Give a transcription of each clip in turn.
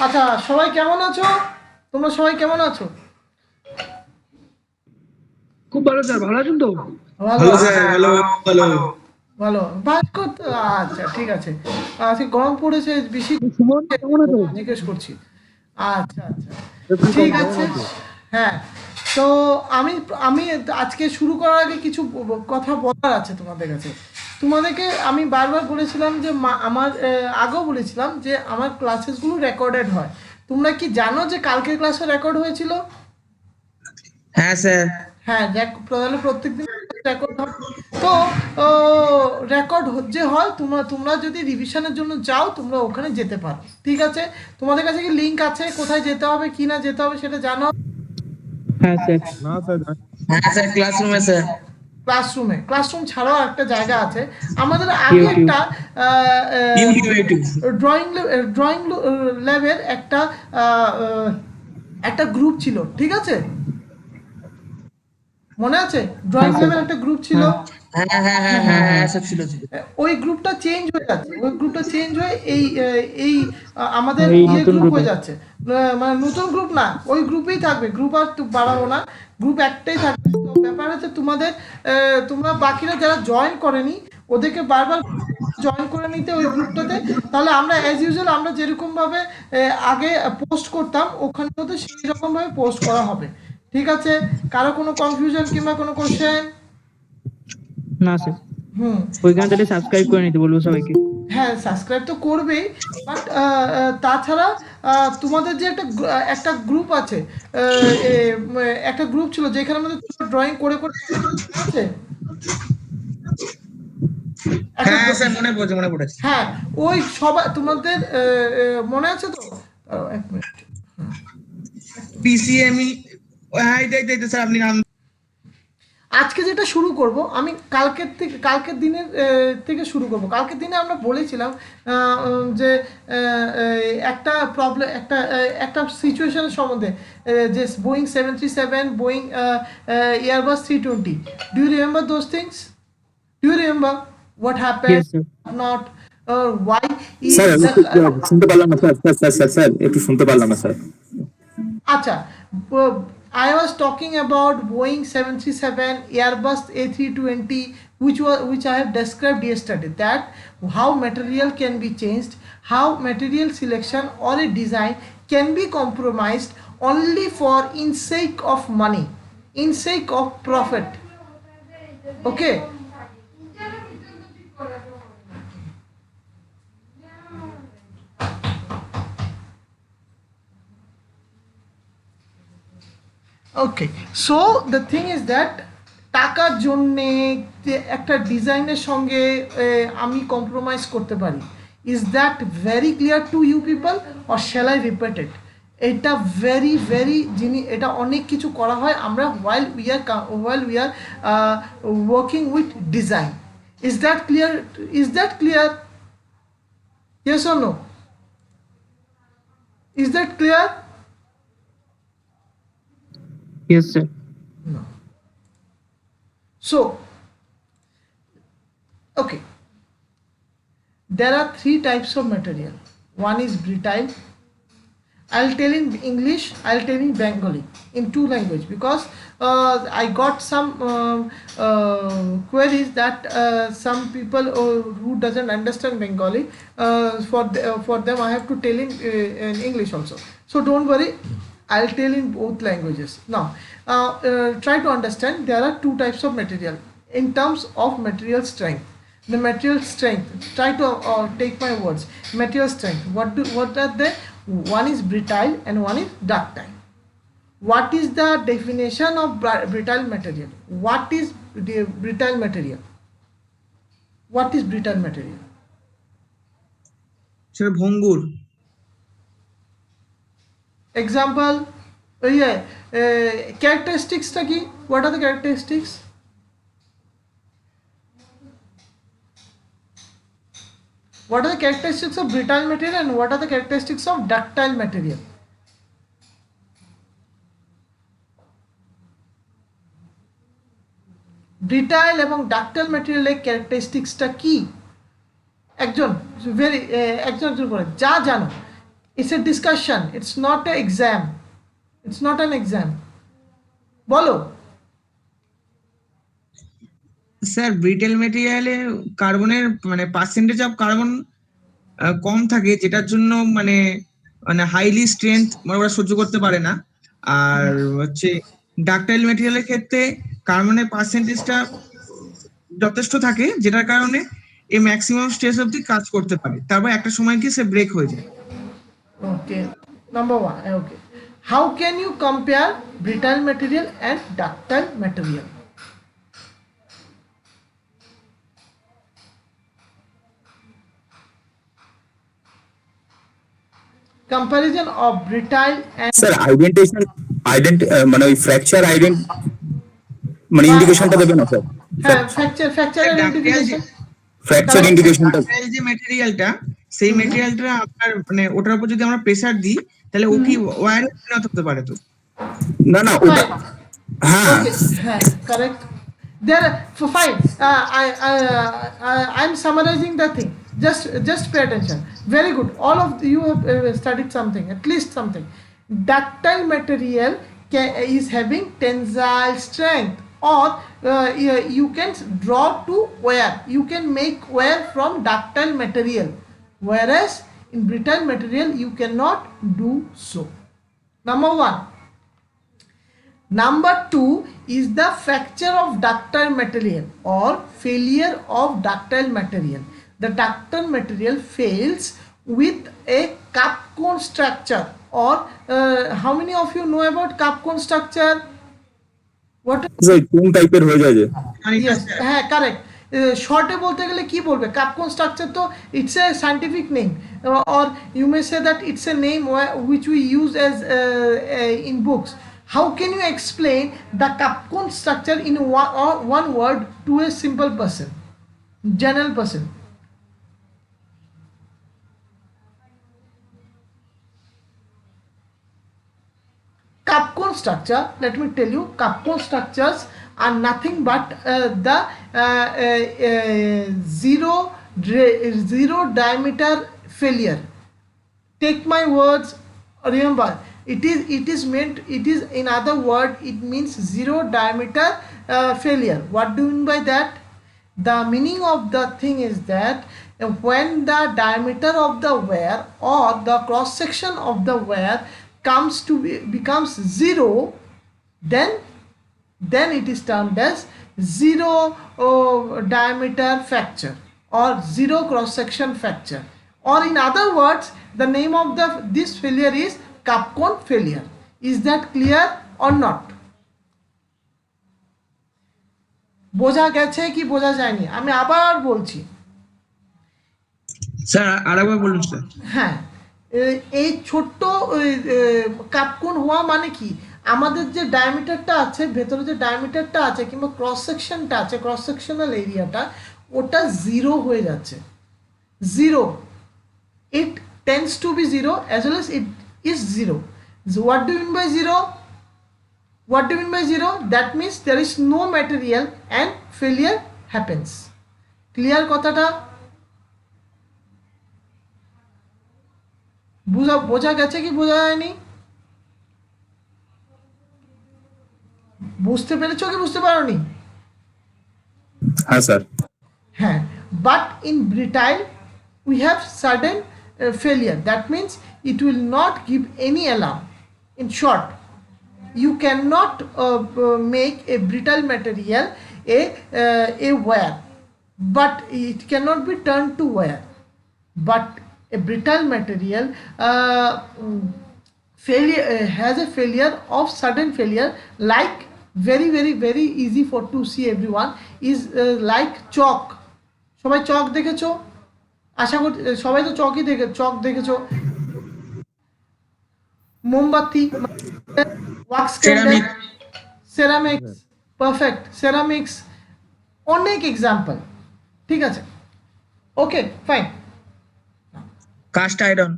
আচ্ছা, সবাই কেমন আছো? তোমরা সবাই কেমন আছো? খুব ভালো স্যার, ভালো আছেন তো? ভালো ভালো আছি। স্যার, ভালো ভালো। ভালো ভাস্কর আচ্ছা, ঠিক আছে। আজকে গরম পড়েছে বেশি, সুমন কেমন আছো? জিজ্ঞেস করছি। আচ্ছা আচ্ছা, প্রীতম ঠিক কেমন আছে। আছো? হ্যাঁ, তো আমি আমি আজকে শুরু করার আগে কিছু কথা বলার আছে তোমাদের কাছে। তোমাদেরকে আমি বারবার বলেছিলাম যে আমার আগেও বলেছিলাম যে আমার ক্লাসেসগুলো রেকর্ডেড হয়। তোমরা কি জানো যে কালকের ক্লাসে রেকর্ড হয়েছিল? হ্যাঁ স্যার। হ্যাঁ, তাহলে প্রত্যেকদিন রেকর্ড হয়। তো রেকর্ড যে হয়, তোমরা তোমরা যদি রিভিশনের জন্য যাও তোমরা ওখানে যেতে পারো, ঠিক আছে? তোমাদের কাছে কি লিঙ্ক আছে? কোথায় যেতে হবে কি না যেতে হবে সেটা জানো? হ্যাঁ স্যার। না স্যার। হ্যাঁ স্যার, ক্লাসরুমে স্যার। ক্লাসরুমে, ক্লাসরুম ছাড়াও একটা জায়গা আছে আমাদের। আগে ইউটিউব। একটা ইউটিউব ইউটিউব। ড্রয়িং ড্রয়িং ল্যাবের একটা আহ, আহ, একটা গ্রুপ ছিল, ঠিক আছে? মনে আছে? হ্যাঁ ড্রয়িং স্যার। ল্যাবের একটা গ্রুপ ছিল। হ্যাঁ। হ্যাঁ হ্যাঁ হ্যাঁ হ্যাঁ হ্যাঁ হ্যাঁ হ্যাঁ হ্যাঁ। স্যার, ছিল। ওই গ্রুপটা চেঞ্জ হয়ে যাচ্ছে, ওই গ্রুপটা চেঞ্জ হয়ে এই আমাদের এই ইয়ে নতুন গ্রুপ গ্রুপে। হয়ে যাচ্ছে। মানে নতুন গ্রুপ না, ওই গ্রুপেই থাকবে, গ্রুপ আর বাড়াবো না, গ্রুপ একটাই থাকবে। তো ব্যাপার হচ্ছে তোমাদের তোমরা বাকিরা যারা জয়েন করেনি ওদেরকে বারবার জয়েন করে নিতে ওই গ্রুপটাতে। তাহলে আমরা অ্যাজ ইউজুয়াল আমরা যেরকমভাবে আগে পোস্ট করতাম ওখানে তো সেই রকমভাবে পোস্ট করা হবে, ঠিক আছে? কারো কোনো কনফিউশন কিংবা কোনো কোশ্চেন? না স্যার, হুম। ওইখানে তাহলে সাবস্ক্রাইব করে নিতে বলবো সবাইকে। হ্যাঁ, সাবস্ক্রাইব তো করবেই, বাট তাছাড়া তোমাদের যে একটা গ্রুপ আছে, একটা গ্রুপ ছিল যেখানে আমাদের ড্রয়িং করে করে আছে একটা হ্যাঁ স্যার, মনে পড়েছে। হ্যাঁ, ওই সবাই তোমাদের মনে আছে তো? এক মিনিট। পিসিএমই। হ্যাঁ, এই তো স্যার, আপনি নাম। আজকে যেটা শুরু করব আমি কালকের দিনের থেকে শুরু করব। কালকের দিনে আমরা বলেছিলাম যে একটা প্রবলেম, একটা সিচুয়েশনের সম্বন্ধে, যে Boeing 737, Boeing Airbus 320। Do you remember those things? Do you remember what happened, yes sir. Not, why is sir আমি একটু শুনতে পারলাম না স্যার, স্যার একটু শুনতে পারলাম না sir. Acha, I was talking about Boeing 737, Airbus A320, which I have described yesterday. That how material can be changed, how material selection or a design can be compromised only for in sake of money, in sake of profit. Okay. Okay, so the thing is that টাকার জন্যে যে একটা ডিজাইনের সঙ্গে আমি compromise করতে পারি। Is that very clear to you people or shall I repeat it? এটা ভেরি ভেরি এটা অনেক কিছু করা হয় আমরা while we are working with design. Is that clear? Is that clear? Yes or no? Is that clear? Yes sir. No. So, okay, there are three types of material. One is brittle. I'll tell in English, I'll tell in Bengali, in two language, because I got some queries that some people who doesn't understand Bengali, for them I have to tell in English also. So don't worry, I'll tell in both languages. Now, try to understand. There are two types of material in terms of material strength. The material strength, try to take my words. Material strength, what are they? One is brittle and one is ductile. What is the definition of brittle material? What is the brittle material? What is brittle material? Sir, ভঙ্গুর। Example, yeah, characteristics ta ki? What are the characteristics? What are the characteristics of brittle material and what are the characteristics of ductile material? ব্রিটাইল এবং ডাক্টাইল ম্যাটেরিয়ালের ক্যারেক্টারিস্টিক্সটা কি? একজন একজন করে যা জানো It's a discussion, it's not an exam, it's not an exam. বলো। Sir ব্রিটেল মেটেরিয়ালে কার্বনের মানে পার্সেন্টেজ অফ কার্বন কম থাকে, যেটার জন্য মানে মানে হাইলি স্ট্রেংথ মানে ওরা সহ্য করতে পারে না। আর হচ্ছে ডাকটাইল মেটেরিয়ালের ক্ষেত্রে কার্বনের পার্সেন্টেজটা যথেষ্ট থাকে, যেটার কারণে এই ম্যাক্সিমাম স্ট্রেস অবধি কাজ করতে পারে, তারপর একটা সময় গিয়ে সে ব্রেক হয়ে যায়। Okay, number one. Okay, how can you compare brittle material and ductile material? Comparison of brittle and sir মানে ওই ফ্র্যাকচার মানে ইন্ডিকেশনটা দেবে না স্যার? fracture identification. ফ্র্যাকচার ইন্ডিকেশনটা ডাকটাইল যে মেটেরিয়ালটা, সেই মেটেরিয়ালটা আপনার মানে ওটার উপর যদি আমরা প্রেসার দিই, তাহলে ও কি ওয়্যারে পরিণত হতে পারে তো? না ওটা Fine. হ্যাঁ Okay, correct. There, fine. I'm summarizing the thing. Just pay attention. Very good. All of you have studied something, at least something. Ductile material is having tensile strength, or you can draw to wear. You can make wear from ductile material, whereas in brittle material you cannot do so. Number one. Number two is the fracture of ductile material or failure of ductile material. The ductile material fails with a cup cone structure, or how many of you know about cup cone structure? What? কোন টাইপের হয়ে যায় যে Yes, correct. শর্টে বলতে গেলে কি বলবে? কাপকোন স্ট্রাকচার তো it's a scientific name, or you may say that it's a name which we use as in books. How can you explain the Kapcon structure in one word to a simple person, general person? Kapcon structure, let me tell you, Kapcon structures are nothing but the zero diameter failure. Take my words, remember, it is meant, it is, in other word, it means zero diameter failure. What do you mean by that? The meaning of the thing is that when the diameter of the wear or the cross section of the wear becomes zero, then it is termed as zero diameter fracture or zero cross section fracture, or in other words, the name of this failure is Kapcon failure. Is that clear or not? বোঝা গেছে কি বোঝা যায়নি? আমি আবার বলছি। Sir আরেকবার বলুন স্যার। হ্যাঁ, এই ছোট্ট কাপকোন হওয়া মানে কি, আমাদের যে ডায়ামিটারটা আছে, ভেতরে যে ডায়ামিটারটা আছে কিংবা ক্রস সেকশনটা আছে, ক্রস সেকশনাল এরিয়াটা, ওটা জিরো হয়ে যাচ্ছে। Zero, it tends to be zero as well as it is zero. So what do you mean by zero? What do you mean by zero? That means there is no material and failure happens. Clear কথাটা? বোঝা গেছে কি বোঝা যায়নি? বুঝতে পেরেছো কি বুঝতে পারোনি? হ্যাঁ স্যার হ্যাঁ, but in brittle we have sudden failure. That means it will not give any alarm. In short, you cannot make a brittle material a wear, but it cannot be turned to wear. But a brittle material failure has a failure of sudden failure, like very easy for to see everyone is like chalk. সবাই চক দেখেছো? আশা করি সবাই তো চক দেখেছো। মোমবাতি, wax candle, ceramics, perfect, ceramics, অনেক example. ঠিক আছে, okay fine. Cast iron.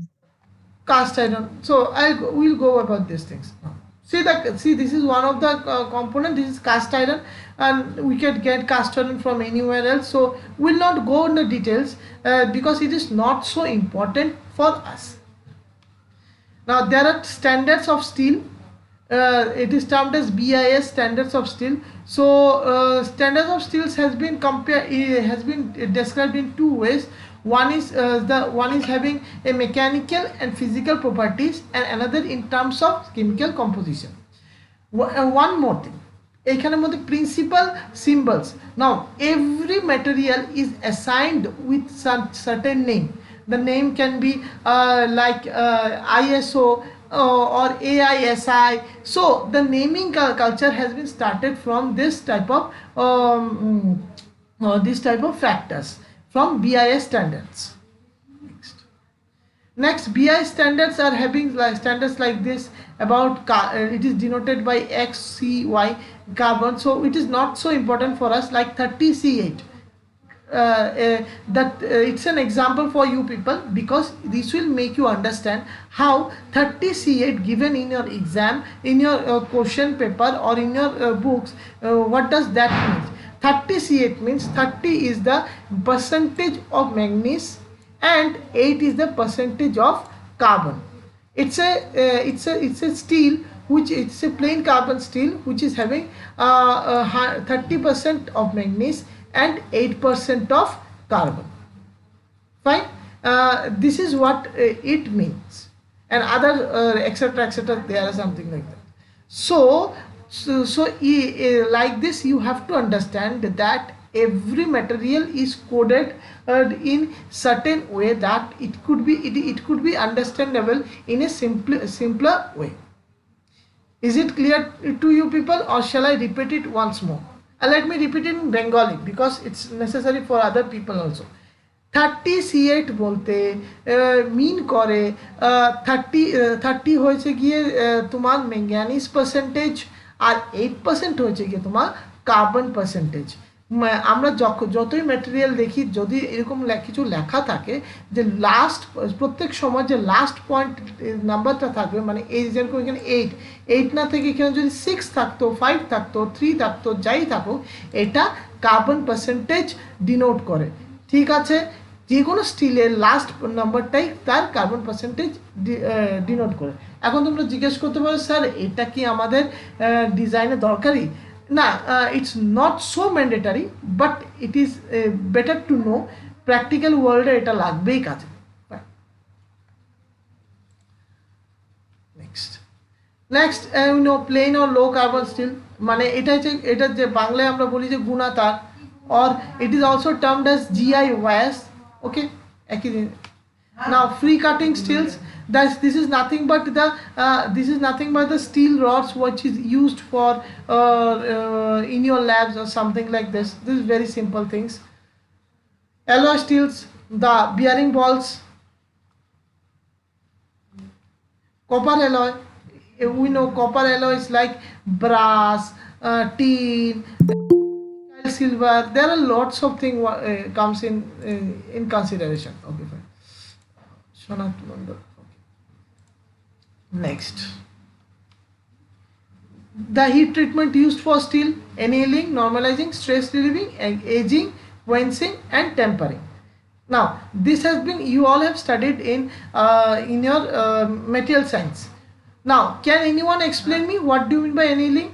Cast iron. So we'll go about these things now. See, this is one of the component. This is cast iron, and we can get cast iron from anywhere else. So we'll not go into details because it is not so important for us. Now there are standards of steel. It is termed as BIS standards of steel. So standards of steels has been described in two ways. One is having a mechanical and physical properties, and another in terms of chemical composition. One more thing, এখানের মধ্যে principal symbols. Now every material is assigned with some certain name. The name can be like ISO or AISI. So the naming culture has been started from this type of factors, from BIS standards. Next, BI standards are having standards like this about it is denoted by XCY carbon, so it is not so important for us, like 30C8. It's an example for you people, because this will make you understand how 30C8 given in your exam, in your question paper or in your books, what does that mean? 30C8 means 30 is the percentage of manganese and 8 is the percentage of carbon. It's a steel which, it's a plain carbon steel which is having 30% of manganese and 8% of carbon. Fine. This is what it means, and other etc etc, there are something like that. So like this you have to understand that every material is coded in certain way that it could be understandable in a simpler way. Is it clear to you people, or shall I repeat it once more? Let me repeat it in Bengali because it's necessary for other people also. 30C8 বলতে মিন করে 30 হয়েছে গিয়ে তোমার manganese percentage, আর 8% হয়েছে গিয়ে তোমার carbon percentage. আমরা যতই ম্যাটেরিয়াল দেখি, যদি এরকম কিছু লেখা থাকে যে লাস্ট, প্রত্যেক সময় যে লাস্ট পয়েন্ট নাম্বারটা থাকবে, মানে এই যেরকম এখানে 8 না থেকে এখানে যদি 6 থাকতো, 5 থাকতো, 3 থাকতো, যাই থাকুক, এটা কার্বন পার্সেন্টেজ ডিনোট করে। ঠিক আছে, যে কোনো স্টিলের লাস্ট নাম্বারটাই তার কার্বন পার্সেন্টেজ ডিনোট করে। এখন তোমরা জিজ্ঞেস করতে পারো, স্যার এটা কি আমাদের ডিজাইনে দরকারি? না, it's not so mandatory, but it is better to know. Practical world এ এটা লাগবেই কাজে। next plain or low carbon steel, মানে এটা যে বাংলায় আমরা বলি যে গুণা তার, or it is also termed as GIS. okay, একই দিন। Now free cutting steels, this is nothing but the steel rods which is used for in your labs or something like this. This is very simple things. Alloy steels, the bearing balls. Copper alloy, we know copper alloy is like brass, tin, silver. There are lots of things comes in consideration. Okay, fine. Next, the heat treatment used for steel: annealing, normalizing, stress relieving, aging, quenching, and tempering. Now this has been, you all have studied in your material science. Now can anyone explain me what do you mean by annealing?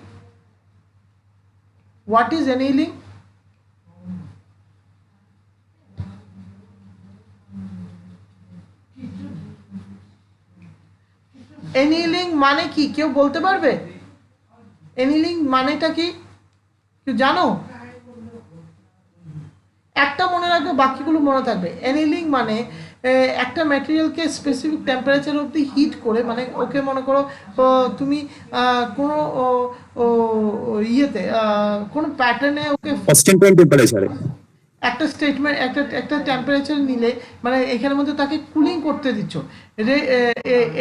What is annealing? এনিলিং মানে কি কেউ বলতে পারবে? এনিলিং মানেটা কি কেউ জানো? একটা মনে রাখবে, বাকিগুলো মনে থাকবে। এনিলিং মানে একটা ম্যাটেরিয়ালকে স্পেসিফিক টেম্পারেচার অবধি হিট করে, মানে ওকে মনে করো তুমি কোনো ইয়েতে কোনো প্যাটার্নে ওকে একটা স্টেটমেন্ট একটা টেম্পারেচার নিলে, মানে এখানের মধ্যে তাকে কুলিং করতে দিচ্ছ,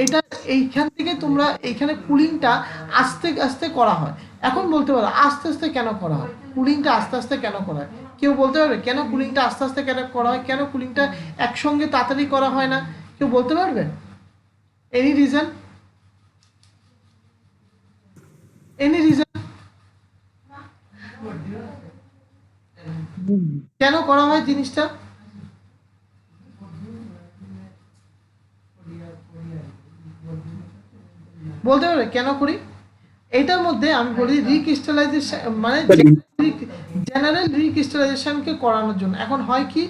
এটা এইখান থেকে তোমরা এইখানে কুলিংটা আস্তে আস্তে করা হয়। এখন বলতে পারো আস্তে আস্তে কেন করা হয়, কুলিংটা আস্তে আস্তে কেন করা হয়? কেউ বলতে পারবে কেন কুলিংটা আস্তে আস্তে কেন করা হয়, কেন কুলিংটা একসঙ্গে তাড়াতাড়ি করা হয় না? কেউ বলতে পারবে? Any reason? এনি রিজন কেন করা হয় জিনিসটা? বলতে পারবে কেন করি? এটার মধ্যে আমি বলি রিক্রিস্টালাইজেশন মানে জেনারেল রিক্রিস্টালাইজেশনকে করানোর জন্য। এখন হয় কি,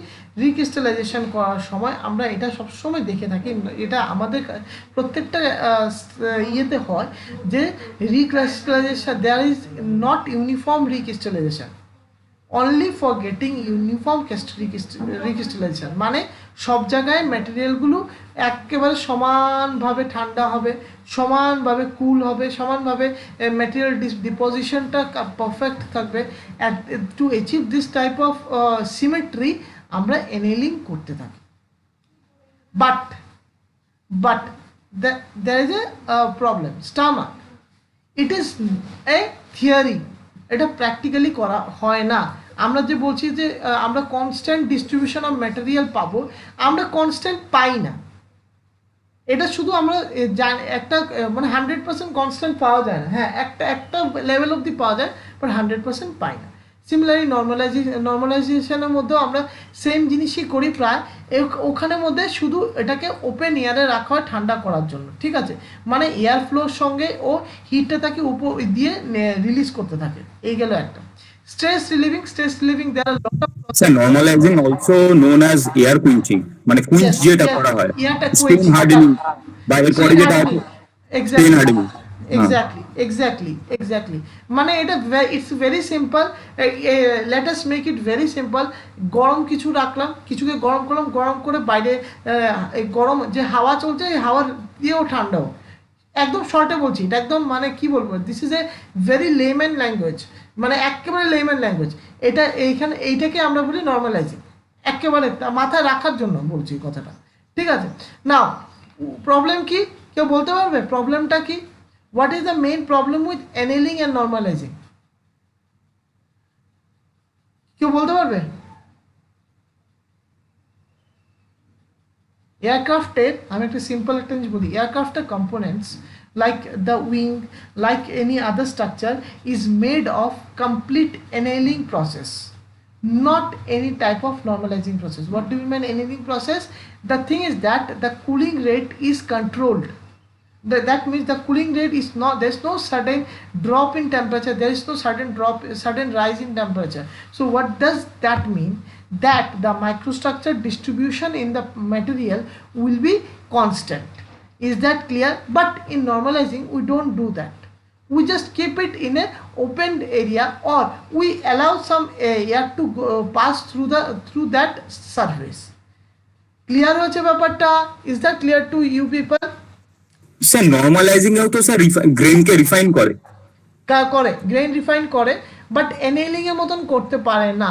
রিক্রিস্টালাইজেশন করার সময় আমরা এটা সবসময় দেখে থাকি, এটা আমাদের প্রত্যেকটা ইয়েতে হয় যে recrystallization, there is not uniform recrystallization, only for getting uniform recrystallization, মানে সব জায়গায় ম্যাটেরিয়ালগুলো একেবারে সমানভাবে ঠান্ডা হবে, সমানভাবে কুল হবে, সমানভাবে ম্যাটেরিয়াল ডিপোজিশনটা পারফেক্ট থাকবে। To achieve this type of symmetry আমরা এনেলিং করতে থাকি। But there is a problem, stomach, it is a theory, এটা প্র্যাকটিক্যালি করা হয় না। আমরা যে বলছি যে আমরা কনস্ট্যান্ট ডিস্ট্রিবিউশন অফ ম্যাটেরিয়াল পাবো, আমরা কনস্ট্যান্ট পাই না। এটা শুধু আমরা একটা মানে 100% কনস্ট্যান্ট পাওয়া যায় না, হ্যাঁ একটা লেভেল অবধি পাওয়া যায়, বাট 100% পাই না। সিমিলারলি নর্মালাইজেশনের মধ্যেও আমরা সেম জিনিসই করি প্রায়, ওখানের মধ্যে শুধু এটাকে ওপেন এয়ারে রাখা হয় ঠান্ডা করার জন্য, ঠিক আছে, মানে এয়ার ফ্লোর সঙ্গে ও হিটটা তাকে উপর দিয়ে রিলিজ করতে থাকে। এই গেল একটা। Stress relieving there are lot of sir normalising also known as air quenching, মানে কুইঞ্চ যেটা করা হয়, স্টেন হার্ডেনিং বা এরপরে যেটা আছে স্টেন হার্ডেনিং। এক্স্যাক্টলি মানে এটা it's very simple. Let us make it very simple. গরম কিছু রাখলাম, কিছুকে গরম করলাম, গরম করে বাইরে গরম যে হাওয়া চলছে এই হাওয়ার দিয়েও ঠান্ডা হোক। একদম শর্টে বলছি, এটা একদম মানে কি বলবো, this is a very layman language, মানে একেবারে লেম্যান ল্যাঙ্গুয়েজ। এটা এইটাকে আমরা বলি নর্মালাইজিং, একেবারে মাথায় রাখার জন্য বলছি কথাটা, ঠিক আছে। নাও প্রবলেম কি, কেউ বলতে পারবে প্রবলেমটা কি? What is the main problem with annealing and normalizing? কেউ বলতে পারবে? এয়ারক্রাফটের আমি একটা সিম্পল একটা জিনিস বলি, এয়ারক্রাফটের components like the wing, like any other structure, is made of complete annealing process, not any type of normalizing process. What do we mean annealing process? The thing is that the cooling rate is controlled. That means the cooling rate is not, there's no sudden drop in temperature, there is no sudden rise in temperature. So what does that mean? That the microstructure distribution in the material will be constant. Is that clear? But in normalizing we don't do that, we just keep it in a open area, or we allow some air to pass through that surface. Clear hoche ব্যাপারটা? Is that clear to you people? Sir normalising এও তো sir Grenke refine করে grain refine করে, but এনেলিং এর মতন করতে পারে না,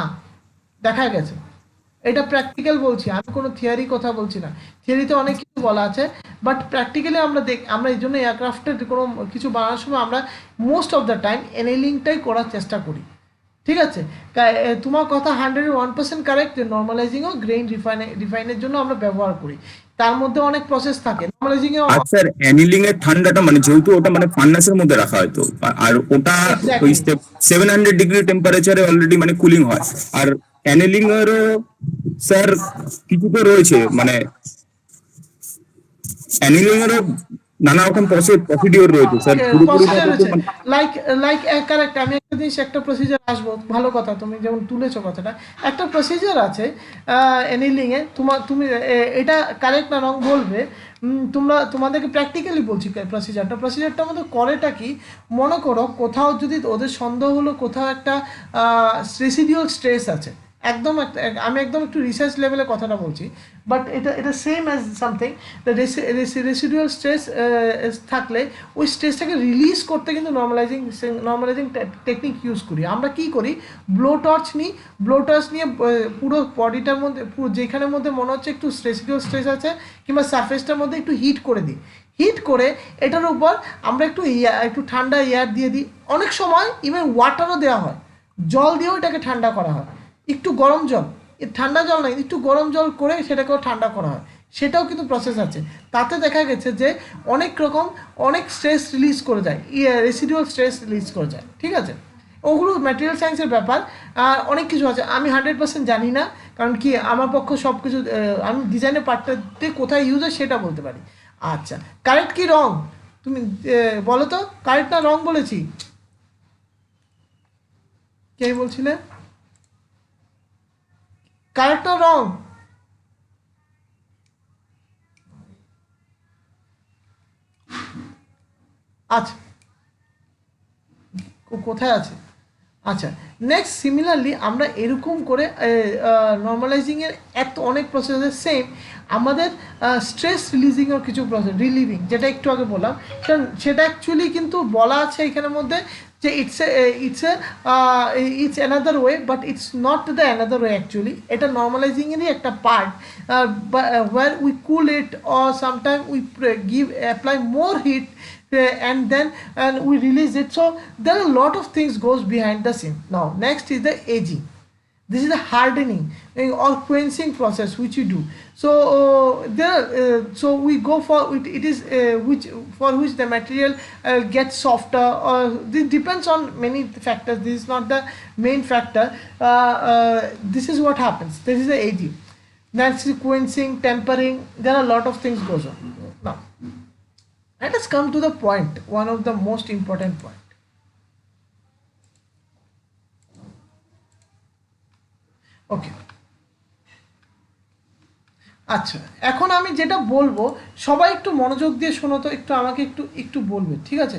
দেখা গেছে। এটা প্র্যাকটিক্যাল বলছি, আমি কোনো থিওরি কথা বলছি না। থিওরিতে অনেক কিছু বলা আছে, বাট প্র্যাকটিক্যালি আমরা এই জন্য এয়ারক্রাফটের কোনো কিছু বানানোর সময় আমরা মোস্ট অফ দ্য টাইম এনেলিংটাই করার চেষ্টা করি, ঠিক আছে। তোমার কথা 101% কারেক্ট যে নর্মালাইজিংও গ্রেন রিফাইনের জন্য আমরা ব্যবহার করি, তার মধ্যে অনেক প্রসেস থাকে নর্মালাইজিং এ। আর স্যার অ্যানিলিং এর ঠান্ডাটা মানে যেহেতু ওটা মানে ফার্নাসের মধ্যে রাখা হয় তো, আর ওটা ওই 700 ডিগ্রি টেম্পারেচারে অলরেডি মানে কুলিং হয়। আর অ্যানিলিং এরও স্যার কিছু তো রয়েছে, মানে অ্যানিলিং এরও নানা রকম প্রসিডিওর রয়েছে স্যার, লাইক কারেক্ট। আমি একটা জিনিস, একটা প্রসিজার আসবো, ভালো কথা তুমি যেমন তুলেছো কথাটা, একটা প্রসিজার আছে এনিলিং এ। তুমি এটা কারেক্ট না রং বলবে, তোমাদেরকে প্র্যাকটিক্যালি বলছি প্রসিজারটা আমাদের করেটা কি, মনে করো কোথাও যদি ওদের সন্দেহ হলো কোথাও একটা রেসিডিউয়াল স্ট্রেস আছে, আমি একদম একটু রিসার্চ লেভেলে কথাটা বলছি, বাট এটা same as something. Residual stress থাকলে ওই স্ট্রেসটাকে রিলিজ করতে কিন্তু নর্মালাইজিং টেকনিক ইউজ করি। আমরা কি করি, ব্লো টর্চ নিয়ে পুরো বডিটার মধ্যে, পুরো যেখানের মধ্যে মনে হচ্ছে একটু রেসিডুয়াল স্ট্রেস আছে কিংবা সারফেসটার মধ্যে একটু হিট করে দিই, হিট করে এটার উপর আমরা একটু ঠান্ডা এয়ার দিয়ে দিই। অনেক সময় ইভেন ওয়াটারও দেওয়া হয়, জল দিয়েও এটাকে ঠান্ডা করা হয়, একটু গরম জল, ঠান্ডা জল নয়, একটু গরম জল করে সেটাকেও ঠান্ডা করা হয়, সেটাও কিন্তু প্রসেস আছে। তাতে দেখা গেছে যে অনেক স্ট্রেস রিলিজ করে যায়, রেসিডুয়াল স্ট্রেস রিলিজ করে যায়, ঠিক আছে। ওগুলো ম্যাটেরিয়াল সায়েন্সের ব্যাপার, অনেক কিছু আছে, আমি 100% জানি না, কারণ কি আমার পক্ষে সব কিছু, আমি ডিজাইনের পার্টটাতে কোথায় ইউজ হয় সেটা বলতে পারি। আচ্ছা কারেক্ট কি রং তুমি বলো তো কারেক্ট না রং বলেছি? কে বলছিলে কারেক্ট না রং? আচ্ছা, কোথায় আছে? আচ্ছা, নেক্সট সিমিলারলি আমরা এরকম করে নর্মালাইজিংয়ের অনেক প্রসেস আছে সেম। আমাদের স্ট্রেস রিলিজিংয়ের কিছু প্রসেস, রিলিভিং যেটা একটু আগে বললাম, সেটা অ্যাকচুয়ালি কিন্তু বলা আছে এখানের মধ্যে যে it's another way, but it's not the another way actually. এটা নর্মালাইজিংয়েরই একটা part, where we cool it or sometime we apply more heat and we release it. So there are a lot of things goes behind the scene. Now next is the aging. This is the hardening or quenching process which you do. So so we go for it is which the material gets softer, or this depends on many factors. This is not the main factor. This is what happens. This is the aging. Next is quenching, tempering. There are a lot of things goes on. Now let us come to the point, one of the most important point. ওকে, আচ্ছা, এখন আমি যেটা বলবো সবাই একটু মনোযোগ দিয়ে শোনো তো, একটু আমাকে একটু একটু বলবে, ঠিক আছে?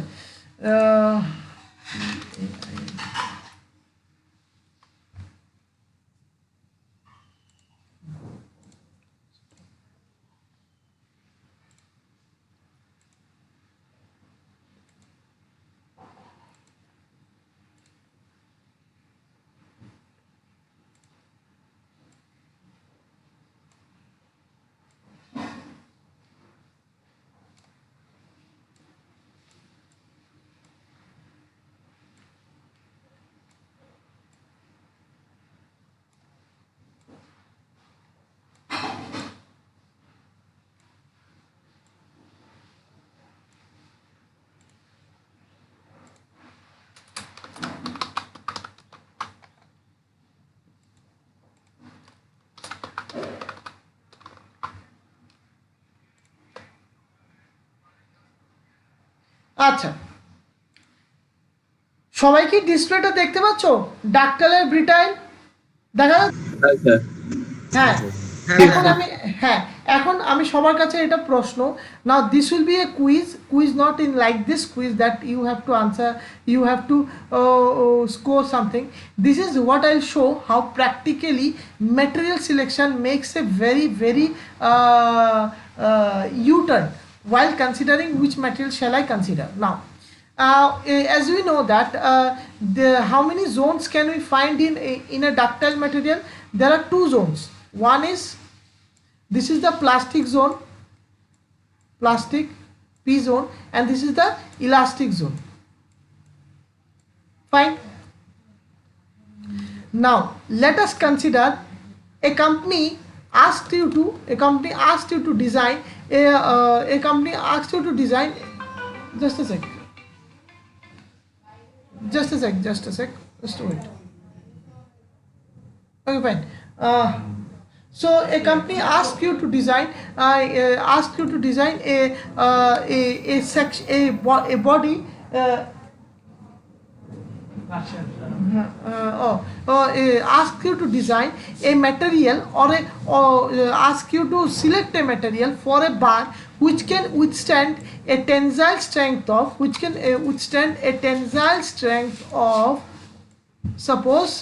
আচ্ছা, সবাই কি ডিসপ্লেটা দেখতে পাচ্ছ? ডাকটালের ব্রিটাইল দেখা যাচ্ছে? হ্যাঁ, এখন আমি সবার কাছে এটা প্রশ্ন। Now this will be a quiz not in like this quiz that you have to answer, you have to score something. This is what I show how practically material selection makes a very U-turn while considering which material shall I consider. Now as we know that how many zones can we find in a ductile material? There are two zones. One is, this is the plastic zone, plastic P zone, and this is the elastic zone. Fine. Now let us consider a company asked you to design a company asked you to design, just a sec, just wait. Okay, fine. So a company asked you to design a body ask you to design a material ask you to select a material for a bar which can withstand a tensile strength of suppose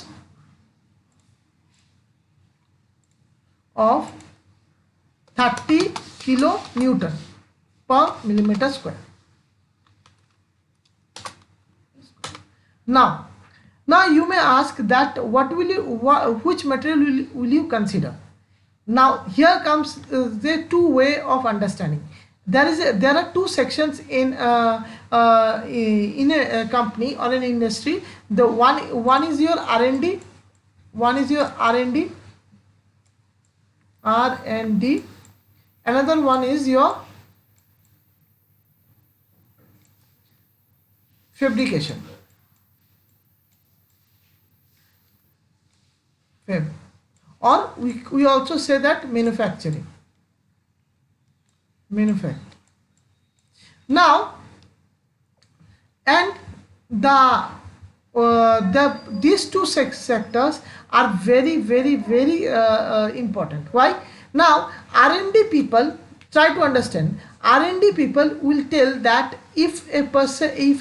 of 30 kilonewton per millimeter square. Now you may ask that which material will you consider? Now here comes the two way of understanding. There are two sections in a company or an industry. The one is your R&D, another one is your fabrication, or we also say that manufacturing. Now and these two sectors are very important. Why? Now R&D people, try to understand, R&D people will tell that if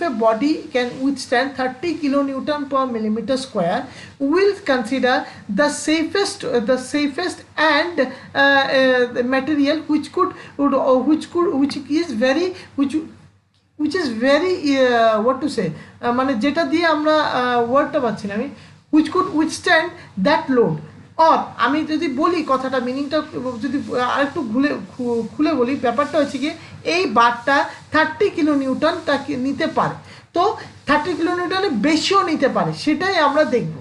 a body can withstand 30 kilonewton per millimeter square, we will consider the safest and the material which is very what to say, মানে যেটা দিয়ে আমরা ওয়ার্ডটা পাচ্ছি না আমি, which could withstand that load, or আমি যদি বলি কথাটা মিনিংটা যদি আরেকটু খুলে বলি, ব্যাপারটা হচ্ছে কি এই বারটা 30 কিলো নিউটন তাকে নিতে পারে, তো 30 কিলো নিউটনের বেশিও নিতে পারে, সেটাই আমরা দেখব।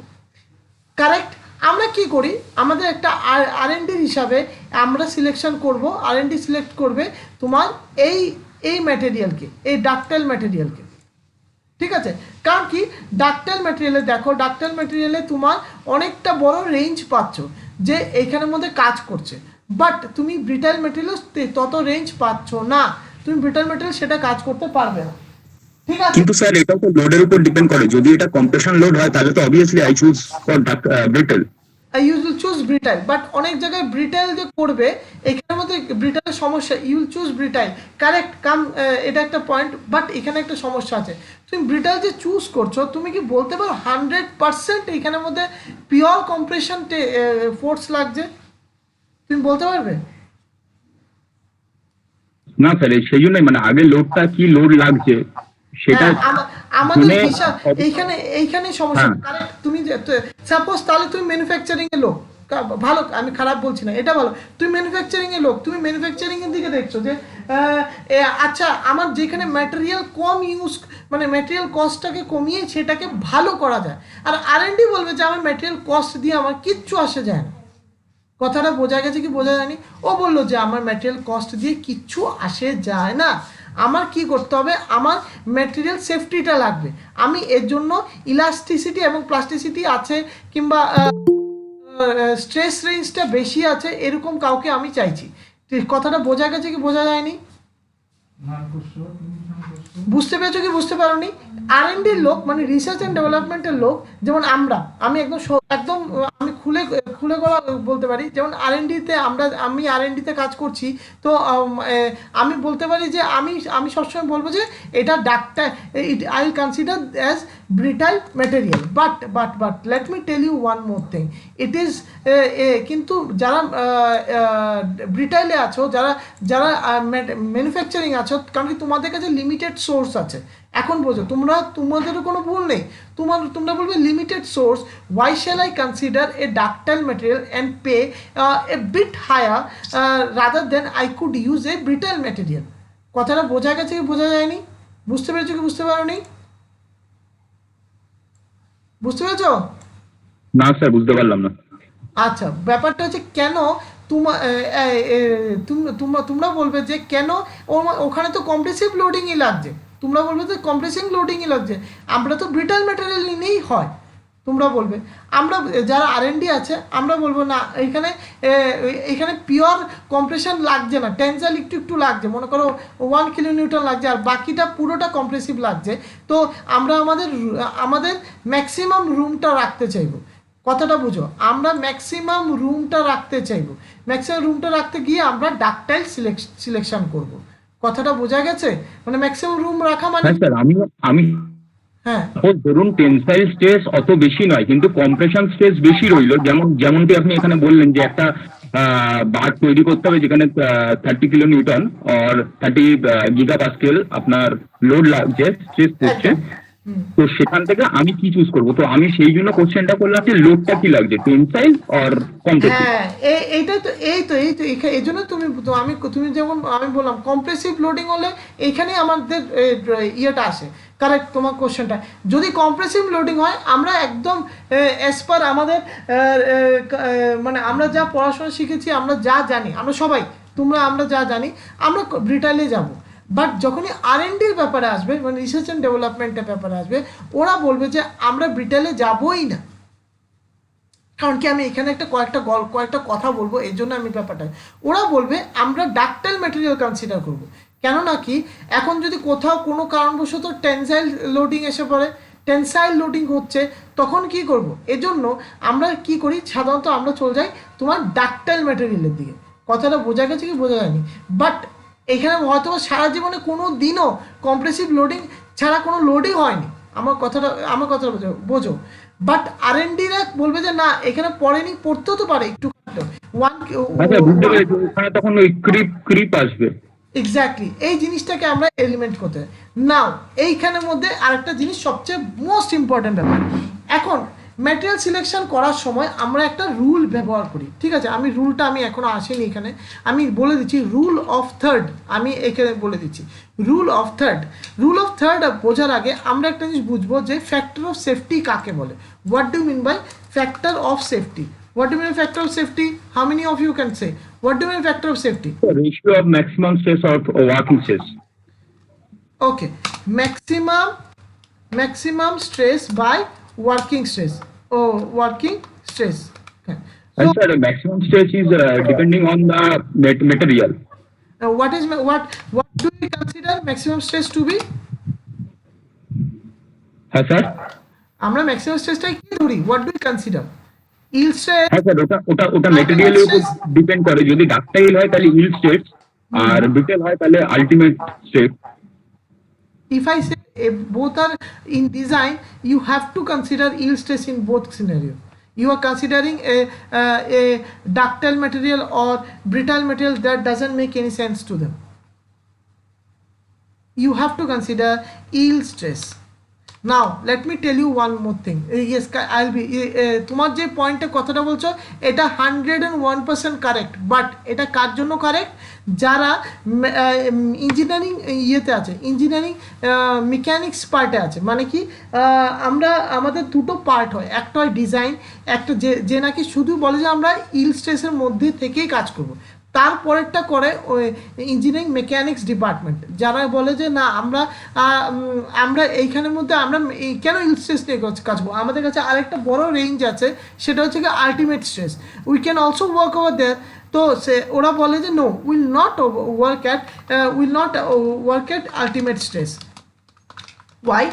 কারেক্ট? আমরা কি করি, আমাদের একটা আর&ডি হিসাবে আমরা সিলেকশন করব, আর&ডি সিলেক্ট করবে তোমার এই ম্যাটেরিয়ালকে, এই ডাকটাইল ম্যাটেরিয়ালকে, ঠিক আছে? কারণ কি ডাকটাইল ম্যাটেরিয়ালে দেখো, ডাকটাইল ম্যাটেরিয়ালে তোমার অনেকটা বড় রেঞ্জ পাচ্ছ যে এইখানের মধ্যে কাজ করছে, বাট তুমি ব্রিটাইল ম্যাটেরিয়াল তত রেঞ্জ পাচ্ছ না, তুমি ব্রিটাইল ম্যাটেরিয়াল সেটা কাজ করতে পারবে না, ঠিক আছে? কিন্তু স্যার এটা তো লোডের উপর ডিপেন্ড করে, যদি এটা কম্প্রেশন লোড হয় তাহলে তো obviously I choose for brittle. You will choose brittle, but অনেক জায়গায় ব্রিটাইল যে করবে এখানের মধ্যে ব্রিটাইলের সমস্যা, you will choose brittle, correct? এটা একটা পয়েন্ট, বাট এখানে একটা সমস্যা আছে, তুমি ব্রিটাইল যে চুজ করছো তুমি কি বলতে পারো 100% এখানের মধ্যে পিওর কম্প্রেশন ফোর্স লাগছে? তুমি বলতে পারবে? না স্যার সেই জন্যই মানে আগে লোডটা কি লোড লাগছে সেটা আমাদের মানে হিসাব এইখানে সমস্যা, কারেক্ট? তুমি সাপোজ তাহলে তুমি ম্যানুফ্যাকচারিং এর লোক, ভালো, আমি খারাপ বলছি না, এটা ভালো, তুমি ম্যানুফ্যাকচারিং এর লোক, তুমি ম্যানুফ্যাকচারিং এর দিকে দেখছো যে আচ্ছা আমার যেখানে ম্যাটেরিয়াল কম ইউজ, মানে ম্যাটেরিয়াল কস্টটাকে কমিয়ে সেটাকে ভালো করা যায়, আর আর&ডি বলবে যে আমার ম্যাটেরিয়াল কস্ট দিয়ে আমার কিচ্ছু আসে যায় না। কথাটা বোঝা গেছে কি বোঝা যায়নি? ও বললো যে আমার ম্যাটেরিয়াল কস্ট দিয়ে কিচ্ছু আসে যায় না, আমার কি করতে হবে, আমার ম্যাটেরিয়াল সেফটিটা লাগবে, আমি এর জন্য ইলাস্টিসিটি এবং প্লাস্টিসিটি আছে কিংবা স্ট্রেস রেঞ্জটা বেশি আছে এরকম কাউকে আমি চাইছি। কথাটা বোঝা গেছে কি বোঝা যায়নি? বুঝতে পেরেছো কি বুঝতে পারোনি? আর&ডির লোক মানে রিসার্চ অ্যান্ড ডেভেলপমেন্টের লোক, যেমন আমি একদম আমি খুলে বলতে পারি, যেমন আর&ডিতে আমি আর&ডিতে কাজ করছি, তো আমি বলতে পারি যে আমি সবসময় বলবো যে এটা I will consider as brittle material, but let me tell you one more thing, it is কিন্তু যারা ব্রিটাইলে আছো, যারা ম্যানুফ্যাকচারিং আছো, কারণ কি তোমাদের কাছে লিমিটেড সোর্স আছে, এখন বোঝো তোমাদেরও কোনো ভুল নেই, তোমরা বলবে limited source, why shall I consider a ductile material and pay a bit higher rather than I could use a brittle material? কথাটা বোঝা গেছে কি বোঝা যায়নি? বুঝতে পেরেছো কি বুঝতে পারোনি? বুঝতে পেরেছো? না স্যার বুঝতে পারলাম না। আচ্ছা, ব্যাপারটা হচ্ছে কেন তোমরা বলবে যে কেন ওখানে তো কম্প্রেসিভ লোডিংই লাগছে, তোমরা বলবে যে কম্প্রেসিং লোডিংই লাগছে, আমরা তো ব্রিটাল ম্যাটেরিয়াল নিয়েই হয়, তোমরা বলবে। আমরা যারা আর&ডি আছে আমরা বলবো না, এখানে পিওর কম্প্রেশন লাগছে না, টেনসাইল একটু লাগছে, মনে করো 1 কিলো নিউটন লাগছে আর বাকিটা পুরোটা কম্প্রেসিভ লাগছে, তো আমরা আমাদের ম্যাক্সিমাম রুমটা রাখতে চাইবো। কথাটা বুঝো, আমরা ম্যাক্সিমাম রুমটা রাখতে চাইবো, ম্যাক্সিমাম রুমটা রাখতে গিয়ে আমরা ডাকটাইল সিলেকশন করব। কথাটা বোঝা গেছে? মানে ম্যাক্সিমাম রুম রাখা মানে স্যার আমি হ্যাঁ ধরুন টেনসাইল স্ট্রেস অত বেশি নয় কিন্তু কম্প্রেশন স্ট্রেস বেশি রইলো, যেমনটি আপনি এখানে বললেন যে একটা বার তৈরি করতে হবে যেখানে 30 কিলো নিউটন আর 30 গিগা পাস্কেল আপনার লোড লাগছে, স্ট্রেস দিচ্ছে, তো সেখান থেকে আমি কি চুজ করবো? তো আমি সেই জন্য কোশ্চেনটা করলাম যে লোডটা কি লাগছে, টেনসাইল আর কম্প্রেসিভ। হ্যাঁ এইটাই তো এই জন্য তুমি যেমন আমি বললাম কম্প্রেসিভ লোডিং হলে এইখানে আমাদের ইয়েটা আসে, কারেক্ট তোমার কোশ্চেনটা। যদি কম্প্রেসিভ লোডিং হয় আমরা একদম অ্যাজ পার আমাদের মানে আমরা যা পড়াশোনা শিখেছি, আমরা যা জানি, আমরা সবাই আমরা যা জানি আমরা ব্রিটাইলে যাব। বাট যখনই আর&ডির ব্যাপারে আসবে, মানে রিসার্চ অ্যান্ড ডেভেলপমেন্টের ব্যাপারে আসবে, ওরা বলবে যে আমরা ব্রিটাইলে যাবই না। কারণ কি আমি এখানে কয়েকটা কথা বলবো, এই জন্য আমি ব্যাপারটা, ওরা বলবে আমরা ডাকটাইল ম্যাটেরিয়াল কনসিডার করবো। কেননা কি এখন যদি কোথাও কোনো কারণবশত টেনসাইল লোডিং এসে পড়ে, টেনসাইল লোডিং হচ্ছে, তখন কি করব? এজন্য আমরা কি করি, সাধারণত আমরা চলে যাই তোমার ডাকটাইল ম্যাটেরিয়ালের দিকে। কথাটা বোঝা গেছে কি বোঝা যায়নি? বাট এখানে হয়তো সারা জীবনে কোনো দিনও কম্প্রেসিভ লোডিং ছাড়া কোনো লোডিং হয়নি, আমার কথাটা বোঝো। বাট আর&ডিরা বলবে যে না এখানে পড়েনি, পড়তেও তো পারে একটু ওয়ান। আচ্ছা বুঝতে পেরেছি, ওখানে তখন ওই ক্রিপ আসবে। এক্স্যাক্টলি, এই জিনিসটাকে আমরা এলিমেন্ট করতে হয়। নাও এইখানের মধ্যে আরেকটা জিনিস সবচেয়ে মোস্ট ইম্পর্টেন্ট ব্যাপার, এখন ম্যাটেরিয়াল সিলেকশন করার সময় আমরা একটা রুল ব্যবহার করি, ঠিক আছে? আমি রুলটা আমি এখনো আসিনি এখানে, আমি বলে দিচ্ছি রুল অফ থার্ড, আমি এখানে বলে দিচ্ছি rule of third. Rule of third বোঝার আগে আমরা একটা জিনিস বুঝবো যে ফ্যাক্টর অফ সেফটি কাকে বলে। What do mean by factor of safety? What do you mean factor of safety? How many of you can say? What do you mean factor of safety? Ratio of maximum stress or working stress. Okay, maximum stress by working stress. Oh, working stress. Okay. And sir, maximum stress is depending on the material. What do we consider maximum stress to be? হ্যাঁ sir, আমরা maximum stressটাই কি ধরি? What do we consider? Yield stress. হ্যাঁ sir, ওটা মেটেরিয়ালের উপর depend করে। যদি ductile হয় তাহলে yield stress, আর ব্রিটেল হয় তাহলে ultimate stress. If I say both are in design, you have to consider yield stress in both scenario. You are considering a ductile material or brittle material, that doesn't make any sense to them. You have to consider yield stress. Now let me tell you one more thing. Yes, I'll be তোমার যে পয়েন্টে কথাটা বলছো এটা 101% correct, but এটা কার জন্য correct? যারা engineering ইয়েতে আছে, ইঞ্জিনিয়ারিং মেকানিক্স পার্টে আছে। মানে কি আমরা আমাদের দুটো পার্ট হয়, একটা হয় ডিজাইন, একটা যে নাকি শুধু বলে যে আমরা yield স্ট্রেসের মধ্যে থেকেই কাজ করব। তারপরেরটা করে ওই ইঞ্জিনিয়ারিং মেকানিক্স ডিপার্টমেন্ট, যারা বলে যে না আমরা এইখানের মধ্যে আমরা কেন yield স্ট্রেস নিয়ে কাজ করবো, আমাদের কাছে আরেকটা বড় রেঞ্জ আছে, সেটা হচ্ছে কি ultimate stress. We can also work over there. তো সে ওরা বলে যে no, will not work at ultimate stress. Why?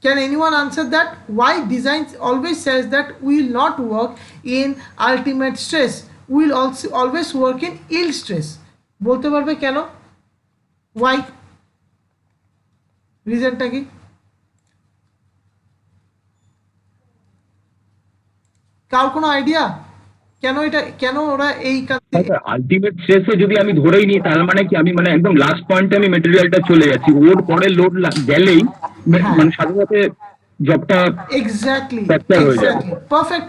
Can anyone answer that? Why design always says that we will not work in ultimate stress? We will also always work in yield stress. বলতে পারবে কেন? Why? রিজনটা কি? কার কোনো idea? কেন ওরা এই ultimate স্ট্রেসে যদি আমি ধরেই নিই, তার মানে কি আমি মানে একদম লাস্ট পয়েন্টে আমি মেটেরিয়ালটা চলে যাচ্ছি, ওর পরে লোড গেলেই মানে সাথে সাথে জবটা exactly হয়ে যাবে। perfect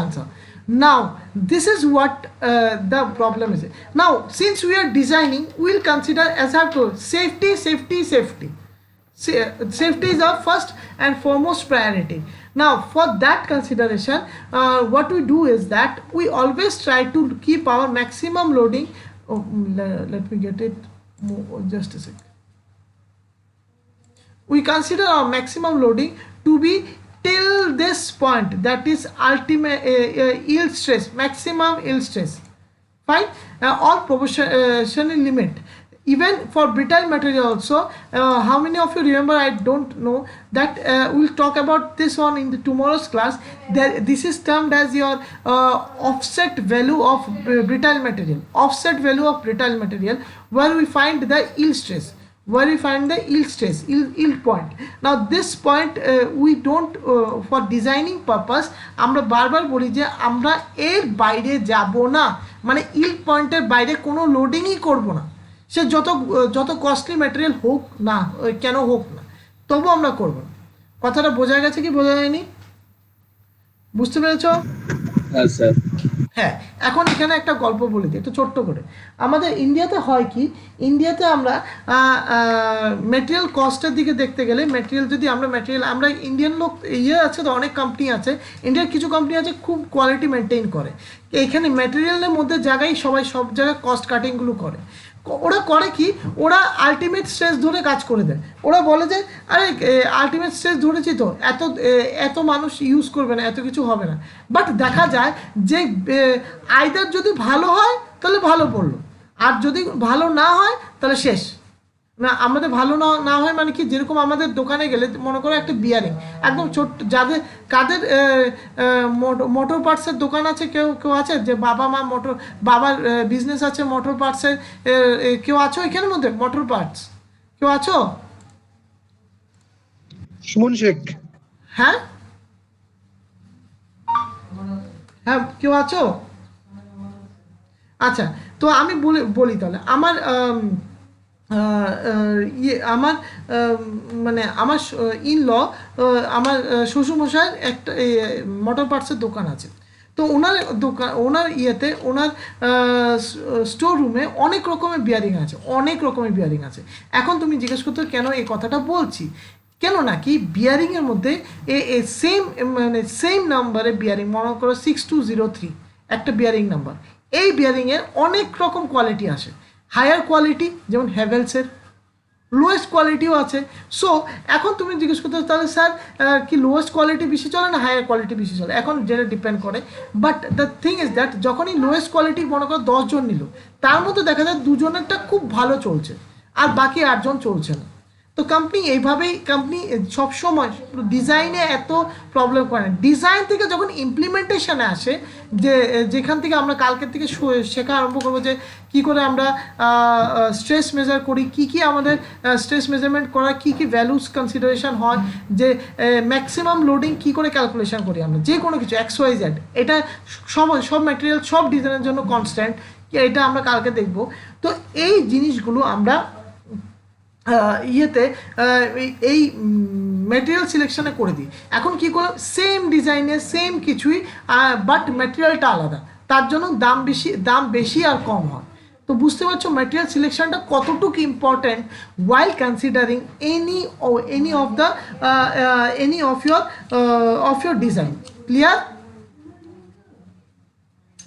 answer. Now this is what the problem is. Now since we are designing, we will consider as I told safety. Safety is our first and foremost priority. Now for that consideration, what we do is that we always try to keep our maximum loading. Let me get it just a sec. We consider our maximum loading to be till this point, that is ultimate yield stress, maximum yield stress. Fine, or proportional limit. Even for brittle material also, how many of you remember, I don't know that, we'll talk about this one in the tomorrow's class. This is termed as your offset value of brittle material, where we find the yield stress, yield point. Now this point we don't for designing purpose আমরা বারবার বলি যে আমরা এর বাইরে যাব না, মানে yield পয়েন্টের বাইরে কোনো লোডিংই করব না, সে যত কস্টলি ম্যাটেরিয়াল হোক না কেন হোক না, তবু আমরা করব না। কথাটা বোঝা গেছে কি বোঝা যায়নি? বুঝতে পেরেছো? হ্যাঁ স্যার। হ্যাঁ, এখন এখানে একটা গল্প বলে দিই একটু ছোট্ট করে। আমাদের ইন্ডিয়াতে হয় কি, ইন্ডিয়াতে আমরা ম্যাটেরিয়াল কস্টের দিকে দেখতে গেলে আমরা ইন্ডিয়ান লোক আছে তো, অনেক কোম্পানি আছে ইন্ডিয়ার, কিছু কোম্পানি আছে খুব কোয়ালিটি মেনটেন করে, এখানে ম্যাটেরিয়ালের মধ্যে জায়গায় সব জায়গায় কস্ট কাটিংগুলো করে। ওরা করে কি, ওরা আলটিমেট স্ট্রেস ধরে কাজ করে দেয়। ওরা বলে যে আরে আলটিমেট স্ট্রেস ধরেছি তো, এত মানুষ ইউজ করবে না, এত কিছু হবে না। বাট দেখা যায় যে আইদার যদি ভালো হয় তাহলে ভালো পড়লো, আর যদি ভালো না হয় তাহলে শেষ। না আমাদের ভালো না হয় মানে কি, যেরকম আমাদের দোকানে গেলে মনে করো একটা বিয়ারিং একদম ছোট্ট, যাদের কাদের মোটর পার্টসের দোকান আছে, কেউ কেউ আছে যে বাবার বিজনেস আছে মোটর পার্টসের, কেউ আছো এখানের মধ্যে মোটর পার্টস কেউ আছো? সুমন শেখ। হ্যাঁ হ্যাঁ কেউ আছো? আচ্ছা, তো আমি বলি তাহলে আমার আমার মানে আমার ইন-ল, আমার শ্বশুরমশাইয়ের একটা মোটর পার্টসের দোকান আছে। তো ওনার ইয়েতে ওনার স্টোর রুমে অনেক রকমের বিয়ারিং আছে। এখন তুমি জিজ্ঞেস করতে কেন এই কথাটা বলছি, কেন নাকি বিয়ারিংয়ের মধ্যে সেম নাম্বারে বিয়ারিং, মনে করো 6203 একটা বিয়ারিং নাম্বার, এই বিয়ারিংয়ের অনেক রকম কোয়ালিটি আসে। হায়ার কোয়ালিটি যেমন হ্যাভেলসের, লোয়েস্ট কোয়ালিটিও আছে। সো এখন তুমি জিজ্ঞেস করতে তাহলে স্যার কি লোয়েস্ট কোয়ালিটি বেশি চলে না হায়ার কোয়ালিটি বেশি চলে, এখন যেটা ডিপেন্ড করে। But the thing is that যখনই লোয়েস্ট কোয়ালিটি মনে করো 10 জন নিল, তার মধ্যে দেখা যায় 2 জনেরটা খুব ভালো চলছে আর বাকি 8 জন চলছে না। তো কোম্পানি সবসময় ডিজাইনে এত প্রবলেম করে না। ডিজাইন থেকে যখন ইমপ্লিমেন্টেশনে আসে, যেখান থেকে আমরা কালকের থেকে শেখা আরম্ভ করবো যে কী করে আমরা স্ট্রেস মেজার করি, কি আমাদের স্ট্রেস মেজারমেন্ট করা, কি ভ্যালুস কনসিডারেশন হয়, যে ম্যাক্সিমাম লোডিং কি করে ক্যালকুলেশন করি আমরা, যে কোনো কিছু XYZ, এটা সব ম্যাটেরিয়াল সব ডিজাইনের জন্য কনস্ট্যান্ট, এটা আমরা কালকে দেখব। তো এই জিনিসগুলো আমরা এই ম্যাটেরিয়াল সিলেকশনে করে দিই। এখন কি করলাম, সেম ডিজাইনে সেম কিছুই, বাট ম্যাটেরিয়ালটা আলাদা, তার জন্য দাম বেশি আর কম হয়। তো বুঝতে পারছো ম্যাটেরিয়াল সিলেকশনটা কতটুকু important while considering any of your design.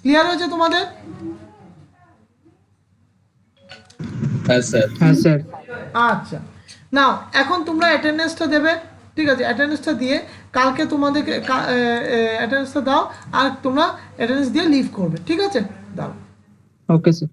Clear হয়েছে তোমাদের? হ্যাঁ স্যার। হ্যাঁ স্যার। আচ্ছা, নাও এখন তোমরা অ্যাটেন্ডেন্সটা দেবে, ঠিক আছে? অ্যাটেন্ডেন্সটা দিয়ে কালকে তোমাদেরকে অ্যাটেন্ডেন্সটা দাও, আর তোমরা অ্যাটেন্ডেন্স দিয়ে লিভ করবে, ঠিক আছে? দাও। Okay sir.